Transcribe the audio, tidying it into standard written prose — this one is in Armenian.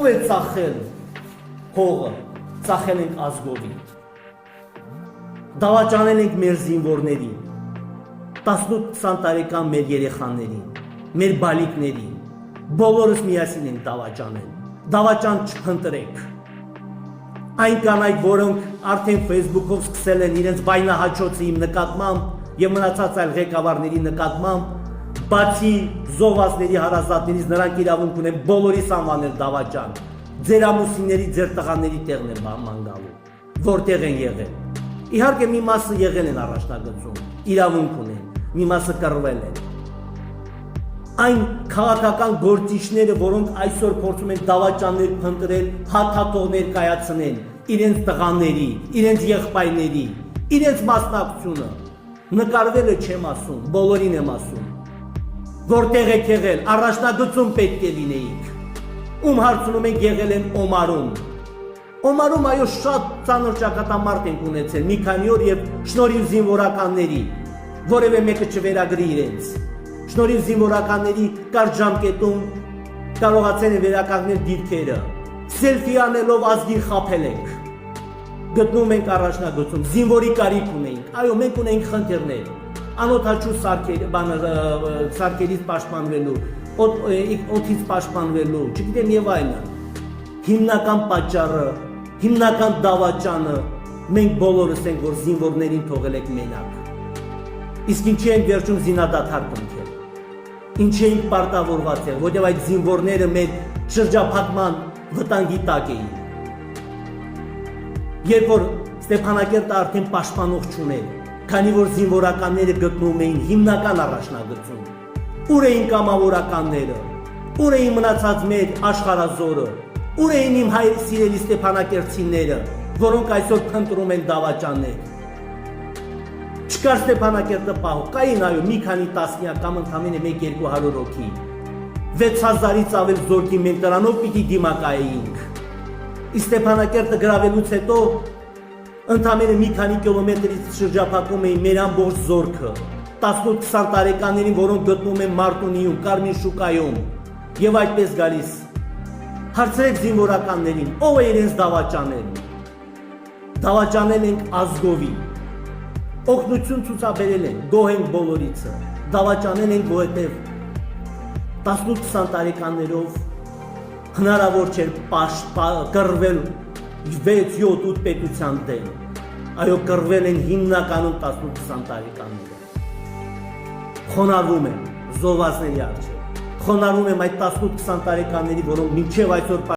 Ով է ծախել հողը, ծախել ենք ազգովի, դավաճանել ենք մեր զինվորներին, 18-20 տարեկան մեր երեխաներին, մեր բալիկներին, բոլորս միասին ենք դավաճանել, դավաճան չփնտրեք, այն կանայք, որոնք արդեն Facebook-ով սկսել են իրենց բայնահաճոցը իմ նկատմամբ և մնացած այլ ղեկավարների նկատմամբ, բացի զոհվածների հարազատներից նրանք իրավունք ունեն բոլորիս անվանել դավաճան, ձեր ամուսինների, ձեր տղաների տեղն է ման գալու, որտեղ են եղել։ Իհարկե մի մասը եղել են առաջնագծում, իրավունք ունեն, մի մասը կռվել են։ Այն քաղաքական գործիչները, որոնք այսօր փորձում են դավաճաններ փնտրել, հաթաթողներ կայացնեն իրենց տղաների, իրենց եղբայրների, իրենց մասնակցությունը, նկարվելը չեմ ասում, բոլորին եմ ասում, որտեղ եք եղել, առաջնագծում պետք է լինեիք, ում հարցնում ենք եղել են Օմարում։ Օմարում այո շատ ծանր ճակատամարտ ենք ունեցել, մի քանի օր և շնորհիվ զինվորականների, որևէ մեկը չվերագրի իրենց, շնորհիվ զինվորականների կարճ ժամկետում կարողացել են վերականգնել դիրքերը, սելֆի անելով ազգին խաբել ենք, գտնում ենք առաջնագծում, զինվորի կարիք ունենք, այո մենք ունենք խնդիրներ, անօդաչու սարքերից պաշտպանվելու, օդից պաշտպանվելու, չգիտեմ և այլն, հիմնական պատճառը, հիմնական դավաճանը մենք բոլորս ենք, որ զինվորներին թողել եք մենակ, իսկ ինչի ենք վերջում զինադադար կնքել, ինչի ենք պարտավորված եղել, որտեղ այդ զինվորները մեր շրջափակման վտանգի տակ էին, երբ որ Ստեփանակերտը արդեն պաշտպանող չուներ, քանի որ զինվորականները գտնվում էին հիմնական առաջնագծում, ուր էին կամավորականները, ուր էին մնացած մեր աշխարհազորը, ուր էին իմ հայր սիրելի ստեփանակերտցիները, որոնք այսօր փնտրում են դավաճաններ։ Չկար Ստեփանակերտը պահող, կային այո մի քանի տասնյակ կամ ընդամենը 1-200 հոգի, 6000-ից ավել զորքի մենք դրանով պիտի դիմակայեինք։ Իսկ Ստեփանակերտը գրավելուց հետո ընդամենը մի քանի կիլոմետրից շրջափակում էին մեր ամբողջ զորքը, 18-20 տարեկաներին, որոնք գտնվում են Մարտունիում, Կարմիր շուկայում, և այդպես գալիս։ Հարցրեք զինվորականներին, ով է իրենց դավաճանել։ Դավաճանել ենք ազգովի, օգնություն ցուցաբերել են, գոհ ենք բոլորիցը, դավաճանել ենք, որովհետև 18-20 տարեկաններով հնարավոր չէր կռվել 6-7-8 պետության դեմ, այո կռվել են հիմնականում 18-20 տարեկանները, խոնարհվում եմ զոհվածների առջև, խոնարհվում եմ այդ 18-20 տարեկանների, որոնք մինչև այսօր